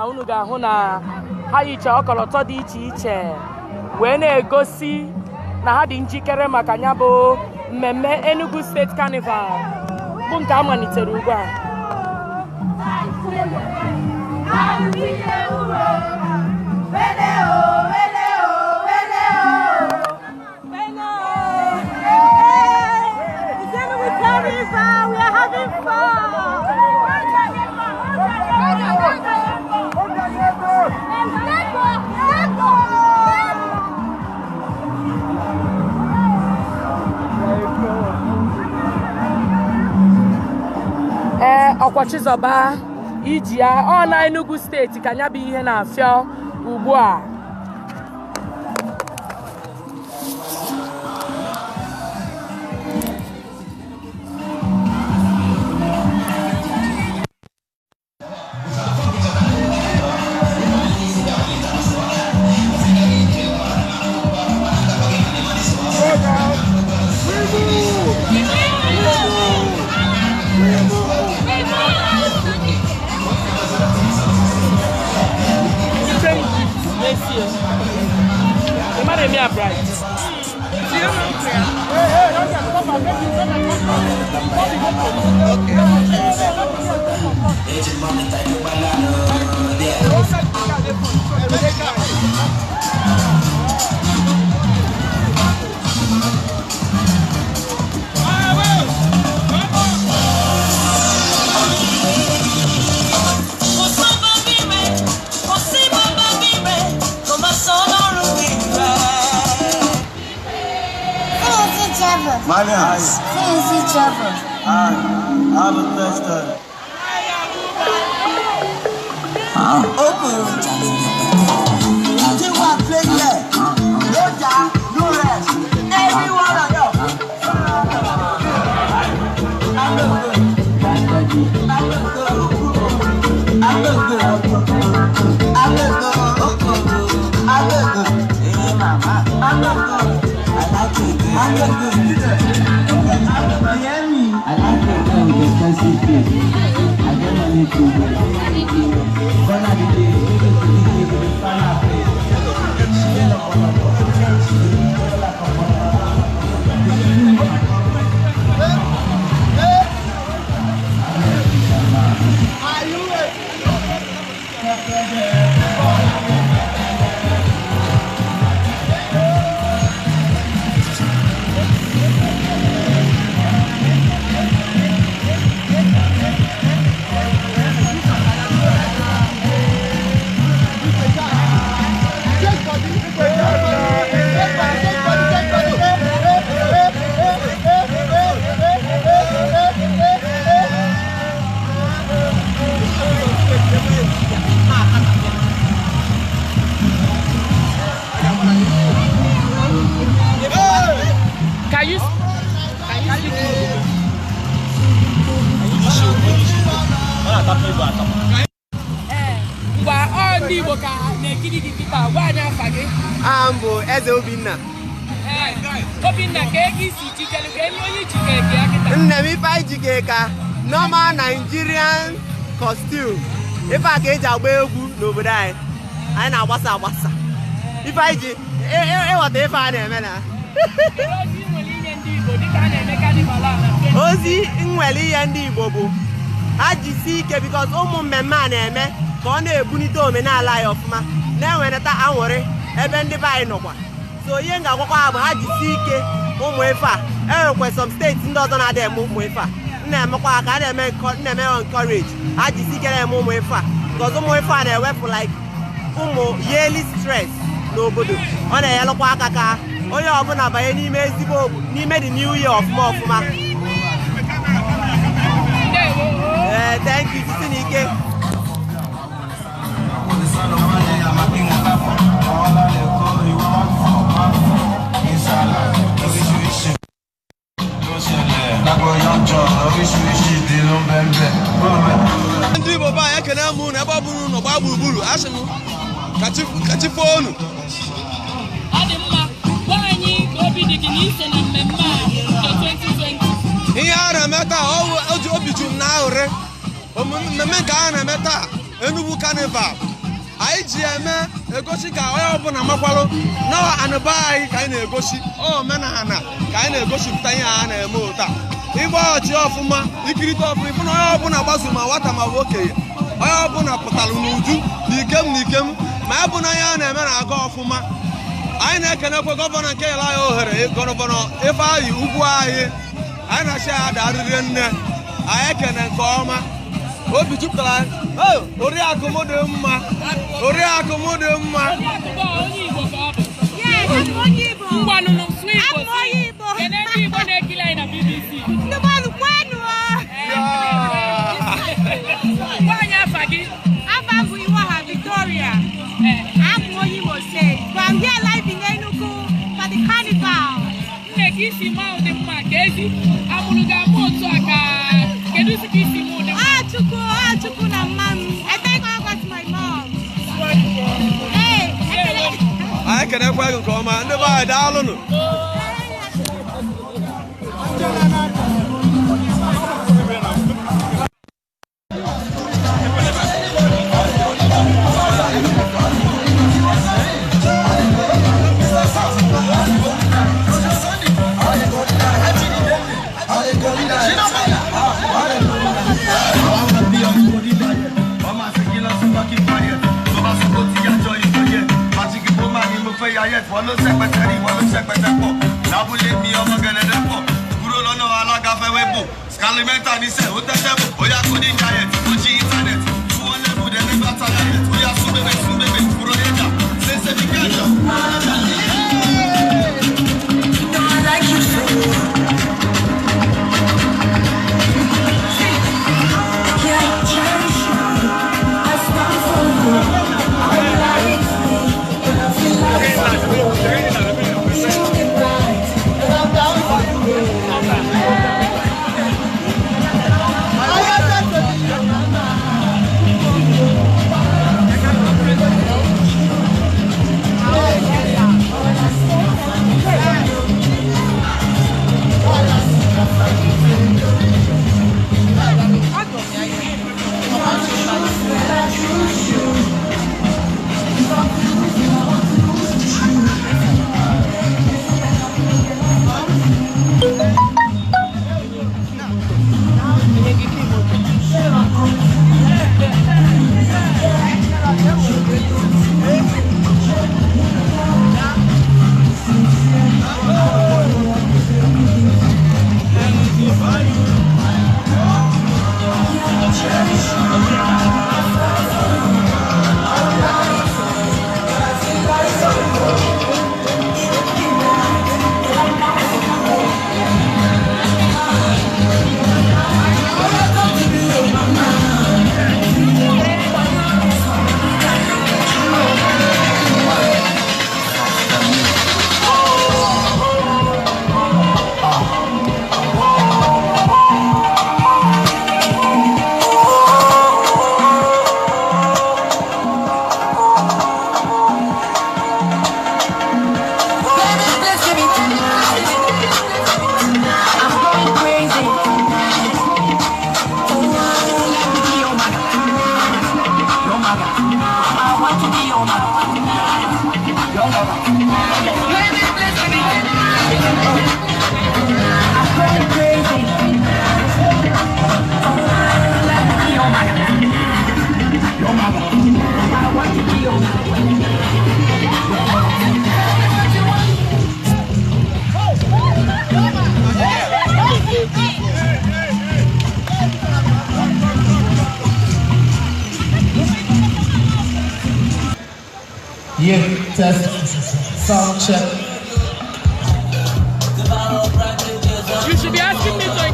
unu ga-ahụ na ha yicha ọkọlọtọ dị iche iche wee na-egosi na ha dị njikere maka ya bụ mmemme Enugu State Carnival bụ nke a malitere ugbu a. We are having fun. Ọkwa Chizoba iji ya ọ na Enugu steeti ka nya bụ ihe na-afịa ugbu a. Marians. Fancy travel. Have a question. Open. You want to play there? No job, no rest. Everyone on you. I look good. I look good. I look good. I look good. I look good. Hey, mama. I look good. I like it. I look good. I like it with the expensive face. I don't want it to be. Gonna be the final face. Are you Ambo, Eze Obinna. Obinna ka egi si jikere ka enye onye jikere gị akịta. Nne m ife anyị jikere ka normal Nigerian costume. Ife a ka eji agba egwu n'obodo anyị. Anyị na-agbasa agbasa. Ife anyị ji ịghọta ife a na-eme na. Ozi nwere ihe ndị Igbo bụ ha jisi ike because ụmụ mmemme a na-eme ka ọ na-ebunite omenala anyị ọfụma na-enweta anwụrị ebe ndị be anyị nọkwa. So ihe ga-agwakwa ha bụ ha jisi ike ụmụ ife a. Enwekwa some steeti ndị ọzọ na-adị eme ụmụ ife a. Na-emekwa ka a na-eme encourage ha jisi ike na-eme ụmụ ife a because ụmụ ife a na-ewepụ like ụmụ yearly stress n'obodo. Ọ na-enyelụkwa aka ka onye ọbụla banye n'ime ezigbo n'ime the new year ọfụma ọfụma. Thank you, Tisinike. Ndị Igbo ba ya kene mụ na ebe ọ bụrụ na ọgba gburugburu asị m kachifo onu. Ọ dị mma, gwa anyị ka obi dị gị n'ise na mmemme a nke 2020. Ihe a na-eme taa obi juru m n'aghụrị. Mmemme nke a na-eme taa Enugu Carnival anyị ji eme egosi ka onye ọbụla makwarụ na anụba anyị ka anyị na-egosi omenala ka anyị na-egosipụta ihe a na-eme ụta ịgba ọchị ọfụma ikirite ọfụma ịbụ na onye ọbụla gbaso ma nwata ma bụ okenye onye ọbụla pụtara n'uju n'ikem ma ya bụ na ihe a na-eme na-aga ọfụma anyị na-ekenekwe gọvanọ nke nyere anyị ohere gọvanọ Ifeanyi Ugwu anyị na-achị ya darịrị nne anyị ekene nke ọma obi jupụtara anyị oriakụ m dị mma I'm here live in Enugu for the carnival. Chukwu na mom. I thank God for my mom. Hey, I can never go on and divide all. Follow secretary, now we leave me on the Galepo. Guru Lono Alagafe Webo, Scalimenta, he said, what the devil, Oya couldn't diet, Uchi internet, 200 would never tell we are Sube, Pureda, Sensification. I like you so. Test, sound check. You should be asking me to